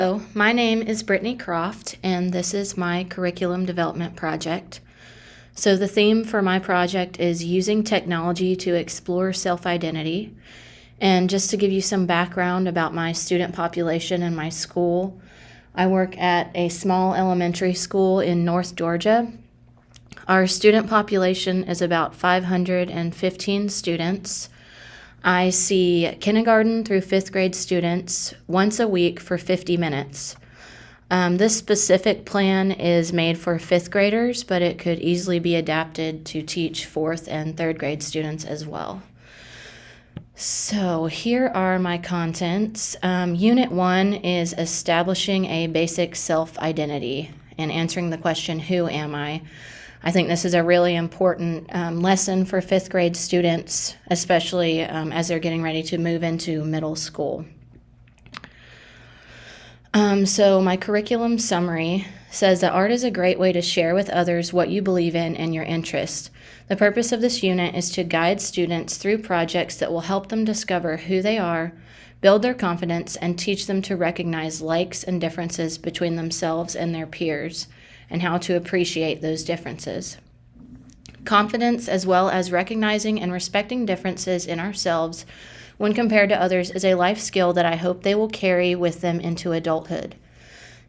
Hello, my name is Brittany Croft, and this is my curriculum development project. So the theme for my project is using technology to explore self-identity. And just to give you some background about my student population and my school, I work at a small elementary school in North Georgia. Our student population is about 515 students. I see kindergarten through fifth grade students once a week for 50 minutes. This specific plan is made for fifth graders, but it could easily be adapted to teach fourth and third grade students as well. So here are my contents. Unit 1 is establishing a basic self-identity and answering the question, who am I? I think this is a really important lesson for fifth grade students, especially as they're getting ready to move into middle school. So my curriculum summary says that art is a great way to share with others what you believe in and your interests. The purpose of this unit is to guide students through projects that will help them discover who they are, build their confidence, and teach them to recognize likes and differences between themselves and their peers, and how to appreciate those differences. Confidence, as well as recognizing and respecting differences in ourselves when compared to others, is a life skill that I hope they will carry with them into adulthood.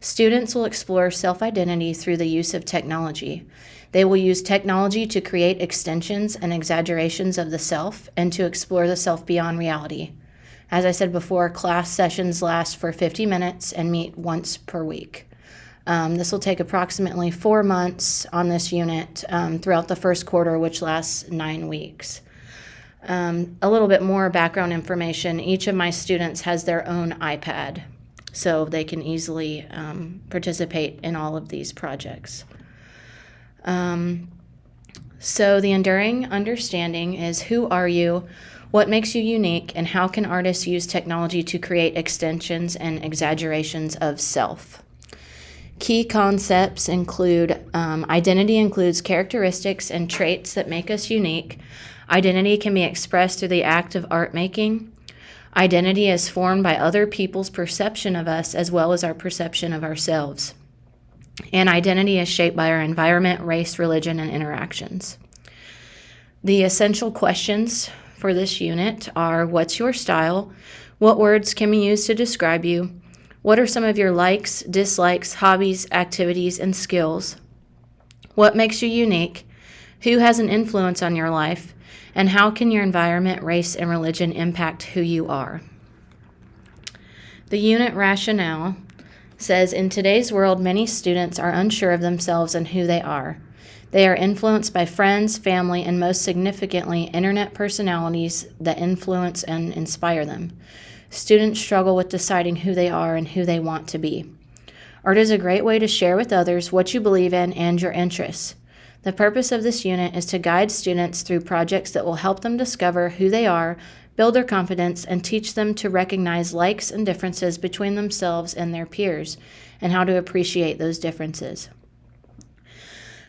Students will explore self-identity through the use of technology. They will use technology to create extensions and exaggerations of the self and to explore the self beyond reality. As I said before, class sessions last for 50 minutes and meet once per week. This will take approximately 4 months on this unit throughout the first quarter, which lasts 9 weeks. A little bit more background information. Each of my students has their own iPad, so they can easily participate in all of these projects. So the enduring understanding is, who are you? What makes you unique? And how can artists use technology to create extensions and exaggerations of self? Key concepts include identity includes characteristics and traits that make us unique. Identity can be expressed through the act of art making. Identity is formed by other people's perception of us as well as our perception of ourselves. And identity is shaped by our environment, race, religion, and interactions. The essential questions for this unit are: what's your style? What words can we use to describe you? What are some of your likes, dislikes, hobbies, activities, and skills? What makes you unique? Who has an influence on your life? And how can your environment, race, and religion impact who you are? The unit rationale says, in today's world, many students are unsure of themselves and who they are. They are influenced by friends, family, and most significantly, internet personalities that influence and inspire them. Students struggle with deciding who they are and who they want to be. Art is a great way to share with others what you believe in and your interests. The purpose of this unit is to guide students through projects that will help them discover who they are, build their confidence, and teach them to recognize likes and differences between themselves and their peers, and how to appreciate those differences.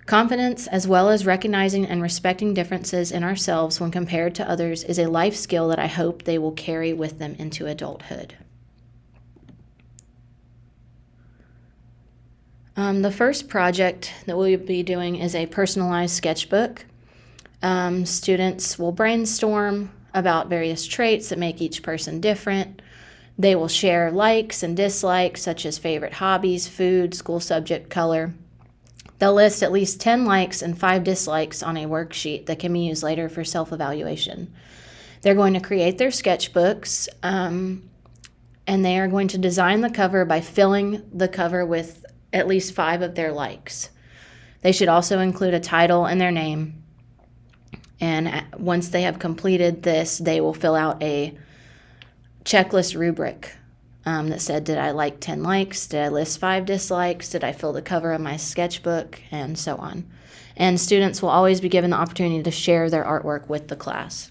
Confidence, as well as recognizing and respecting differences in ourselves when compared to others, is a life skill that I hope they will carry with them into adulthood. The first project that we'll be doing is a personalized sketchbook. Students will brainstorm about various traits that make each person different. They will share likes and dislikes, such as favorite hobbies, food, school subject, color. They'll list at least 10 likes and 5 dislikes on a worksheet that can be used later for self-evaluation. They're going to create their sketchbooks, and they are going to design the cover by filling the cover with at least 5 of their likes. They should also include a title and their name. And once they have completed this, they will fill out a checklist rubric that said, did I like 10 likes? Did I list 5 dislikes? Did I fill the cover of my sketchbook? And so on. And students will always be given the opportunity to share their artwork with the class.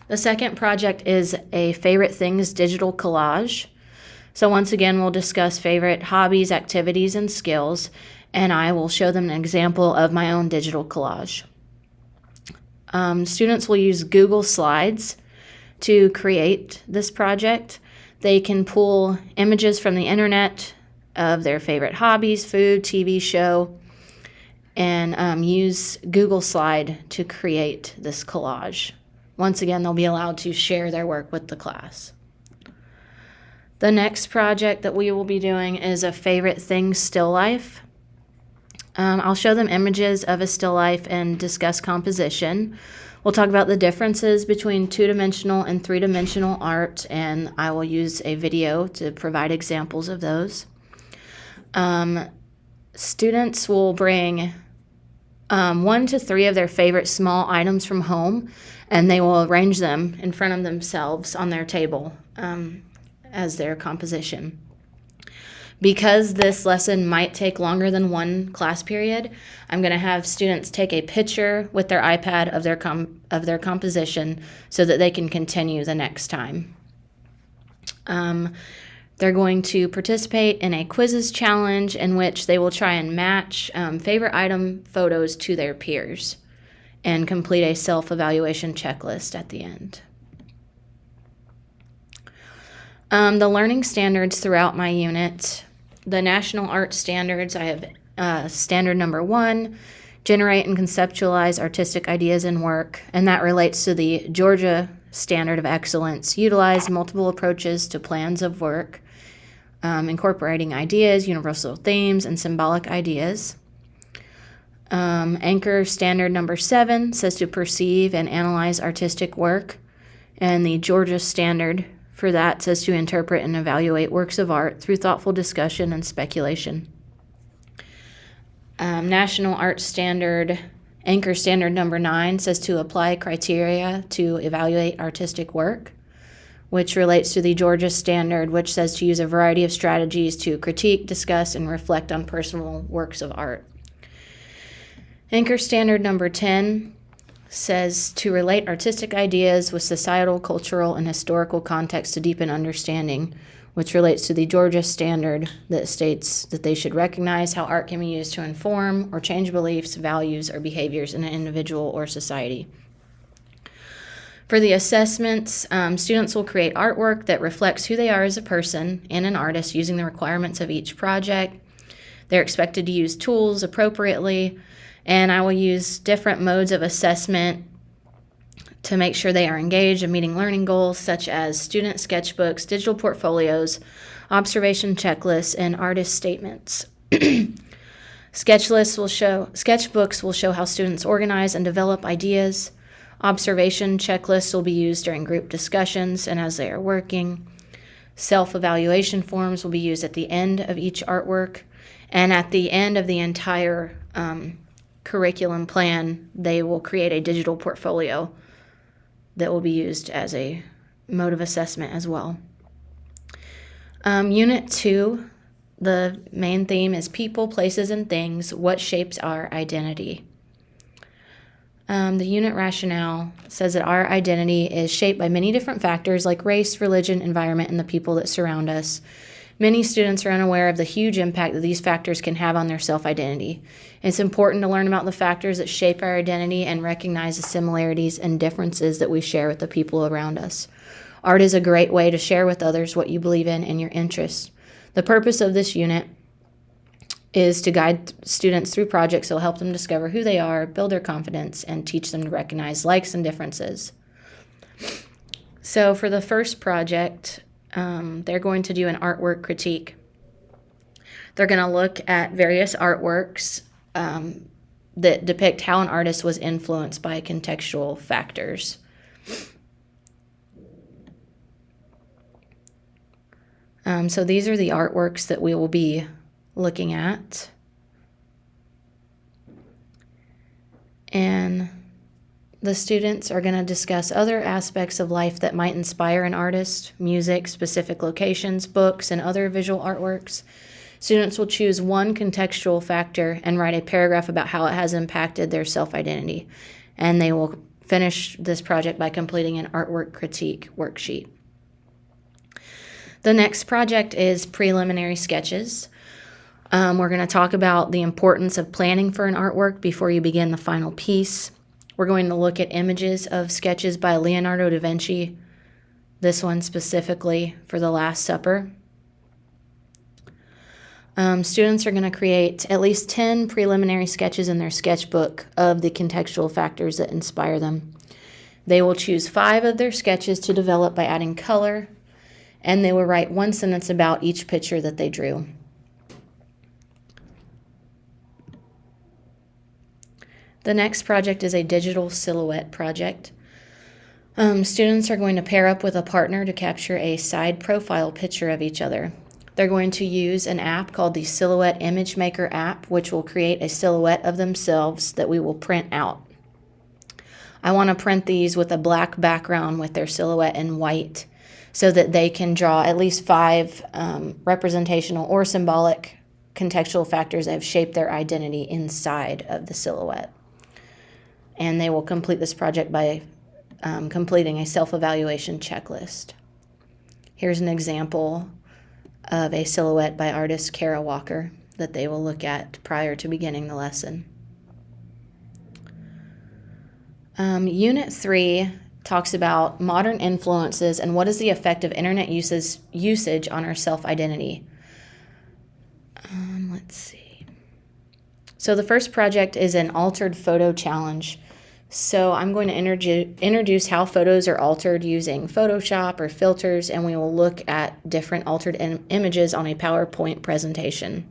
The second project is a favorite things digital collage. So once again, we'll discuss favorite hobbies, activities, and skills, and I will show them an example of my own digital collage. Students will use Google Slides to create this project. They can pull images from the internet of their favorite hobbies, food, TV show, and use Google Slide to create this collage. Once again, they'll be allowed to share their work with the class. The next project that we will be doing is a favorite thing still life. I'll show them images of a still life and discuss composition. We'll talk about the differences between two-dimensional and three-dimensional art, and I will use a video to provide examples of those. Students will bring 1 to 3 of their favorite small items from home, and they will arrange them in front of themselves on their table as their composition. Because this lesson might take longer than one class period, I'm going to have students take a picture with their iPad of their composition so that they can continue the next time. They're going to participate in a quizzes challenge in which they will try and match favorite item photos to their peers and complete a self-evaluation checklist at the end. The learning standards throughout my unit. The National Art Standards, I have standard number 1, generate and conceptualize artistic ideas and work, and that relates to the Georgia Standard of Excellence. Utilize multiple approaches to plans of work, incorporating ideas, universal themes, and symbolic ideas. Anchor Standard number 7 says to perceive and analyze artistic work, and the Georgia Standard for that says to interpret and evaluate works of art through thoughtful discussion and speculation. National Art Standard, Anchor Standard number 9 says to apply criteria to evaluate artistic work, which relates to the Georgia Standard, which says to use a variety of strategies to critique, discuss, and reflect on personal works of art. Anchor Standard number 10 says to relate artistic ideas with societal, cultural, and historical context to deepen understanding, which relates to the Georgia Standard that states that they should recognize how art can be used to inform or change beliefs, values, or behaviors in an individual or society. For the assessments, students will create artwork that reflects who they are as a person and an artist using the requirements of each project. They're expected to use tools appropriately, and I will use different modes of assessment to make sure they are engaged in meeting learning goals, such as student sketchbooks, digital portfolios, observation checklists, and artist statements. Sketchbooks will show how students organize and develop ideas. Observation checklists will be used during group discussions and as they are working. Self-evaluation forms will be used at the end of each artwork, and at the end of the entire curriculum plan, they will create a digital portfolio that will be used as a mode of assessment as well. Unit 2, the main theme is people, places, and things. What shapes our identity? The unit rationale says that our identity is shaped by many different factors like race, religion, environment, and the people that surround us. Many students are unaware of the huge impact that these factors can have on their self-identity. It's important to learn about the factors that shape our identity and recognize the similarities and differences that we share with the people around us. Art is a great way to share with others what you believe in and your interests. The purpose of this unit is to guide students through projects that will help them discover who they are, build their confidence, and teach them to recognize likes and differences. So for the first project, they're going to do an artwork critique. They're going to look at various artworks that depict how an artist was influenced by contextual factors. So these are the artworks that we will be looking at. And the students are going to discuss other aspects of life that might inspire an artist: music, specific locations, books, and other visual artworks. Students will choose one contextual factor and write a paragraph about how it has impacted their self-identity. And they will finish this project by completing an artwork critique worksheet. The next project is preliminary sketches. We're going to talk about the importance of planning for an artwork before you begin the final piece. We're going to look at images of sketches by Leonardo da Vinci, This one specifically for the Last Supper. Students are going to create at least 10 preliminary sketches in their sketchbook of the contextual factors that inspire them. They will choose 5 of their sketches to develop by adding color, and they will write 1 sentence about each picture that they drew. The next project is a digital silhouette project. Students are going to pair up with a partner to capture a side profile picture of each other. They're going to use an app called the Silhouette Image Maker app, which will create a silhouette of themselves that we will print out. I want to print these with a black background with their silhouette in white so that they can draw at least 5 representational or symbolic contextual factors that have shaped their identity inside of the silhouette. And they will complete this project by completing a self-evaluation checklist. Here's an example of a silhouette by artist Kara Walker that they will look at prior to beginning the lesson. Unit 3 talks about modern influences and what is the effect of internet usage on our self-identity. Let's see. So the first project is an altered photo challenge. So I'm going to introduce how photos are altered using Photoshop or filters, and we will look at different altered images on a PowerPoint presentation.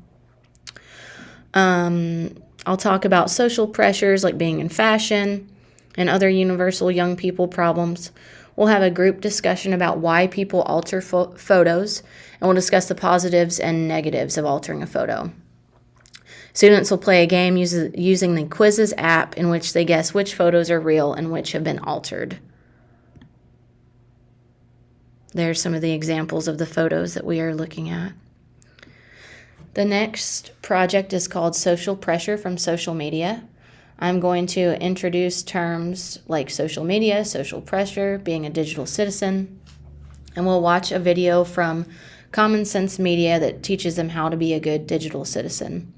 I'll talk about social pressures like being in fashion and other universal young people problems. We'll have a group discussion about why people alter photos, and we'll discuss the positives and negatives of altering a photo. Students will play a game using the Quizzes app in which they guess which photos are real and which have been altered. There's some of the examples of the photos that we are looking at. The next project is called Social Pressure from Social Media. I'm going to introduce terms like social media, social pressure, being a digital citizen, and we'll watch a video from Common Sense Media that teaches them how to be a good digital citizen.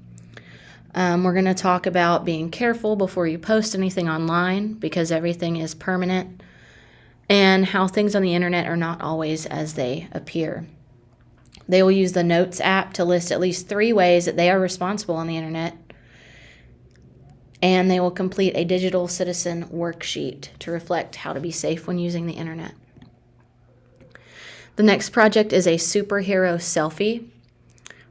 We're going to talk about being careful before you post anything online because everything is permanent, and how things on the internet are not always as they appear. They will use the Notes app to list at least 3 ways that they are responsible on the internet, and they will complete a digital citizen worksheet to reflect how to be safe when using the internet. The next project is a superhero selfie.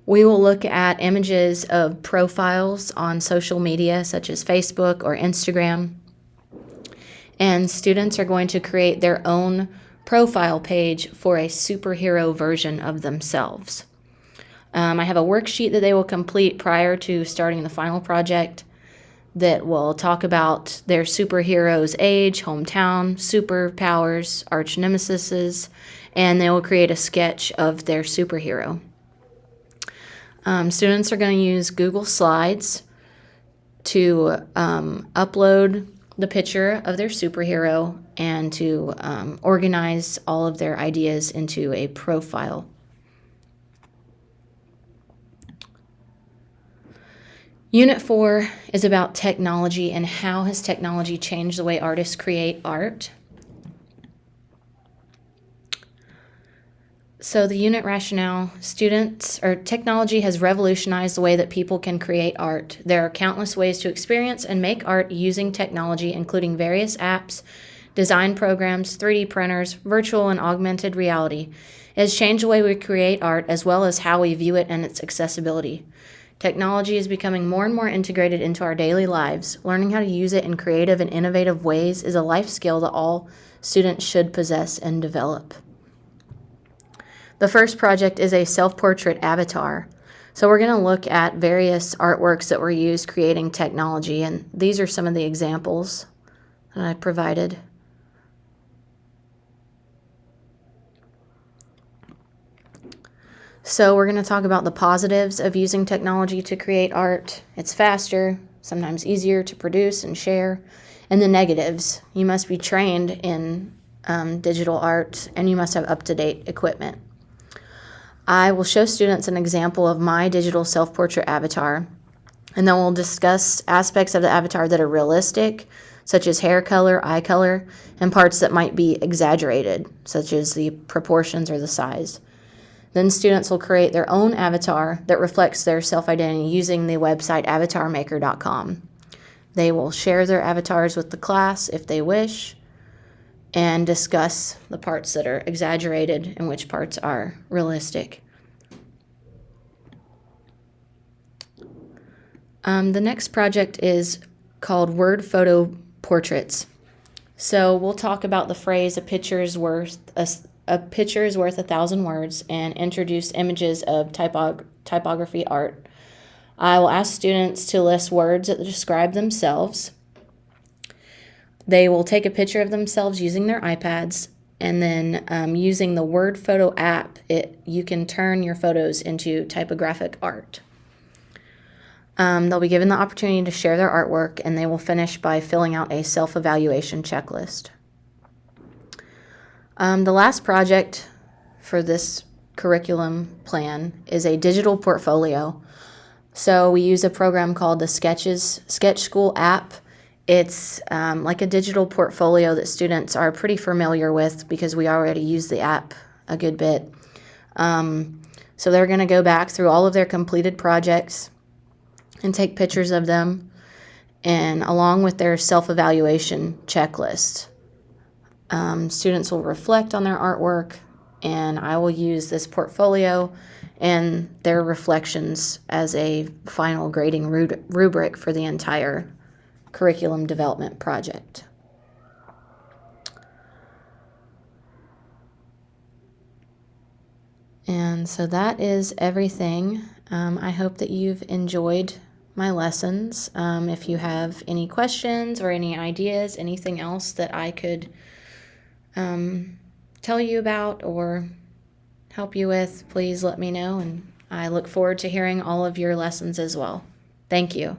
We will look at images of profiles on social media such as Facebook or Instagram, and students are going to create their own profile page for a superhero version of themselves. I have a worksheet that they will complete prior to starting the final project that will talk about their superhero's age, hometown, superpowers, arch nemesises, and they will create a sketch of their superhero. Students are going to use Google Slides to upload the picture of their superhero and to organize all of their ideas into a profile. Unit 4 is about technology and how has technology changed the way artists create art. So the unit rationale, technology has revolutionized the way that people can create art. There are countless ways to experience and make art using technology, including various apps, design programs, 3D printers, virtual and augmented reality. It has changed the way we create art as well as how we view it and its accessibility. Technology is becoming more and more integrated into our daily lives. Learning how to use it in creative and innovative ways is a life skill that all students should possess and develop. The first project is a self-portrait avatar. So we're going to look at various artworks that were used creating technology, and these are some of the examples that I provided. So we're going to talk about the positives of using technology to create art. It's faster, sometimes easier to produce and share. And the negatives, you must be trained in digital art and you must have up-to-date equipment. I will show students an example of my digital self-portrait avatar, and then we'll discuss aspects of the avatar that are realistic, such as hair color, eye color, and parts that might be exaggerated, such as the proportions or the size. Then students will create their own avatar that reflects their self-identity using the website avatarmaker.com. They will share their avatars with the class if they wish and discuss the parts that are exaggerated and which parts are realistic. The next project is called Word Photo Portraits. So we'll talk about the phrase a picture is worth 1,000 words and introduce images of typography art. I will ask students to list words that describe themselves. They will take a picture of themselves using their iPads, and then using the Word Photo app, you can turn your photos into typographic art. They'll be given the opportunity to share their artwork, and they will finish by filling out a self-evaluation checklist. The last project for this curriculum plan is a digital portfolio. So we use a program called the Sketch School app. It's like a digital portfolio that students are pretty familiar with because we already use the app a good bit. So they're going to go back through all of their completed projects and take pictures of them, and along with their self-evaluation checklist. Students will reflect on their artwork, and I will use this portfolio and their reflections as a final grading rubric for the entire curriculum development project. And so that is everything. I hope that you've enjoyed my lessons. If you have any questions or any ideas, anything else that I could tell you about or help you with, please let me know, and I look forward to hearing all of your lessons as well. Thank you.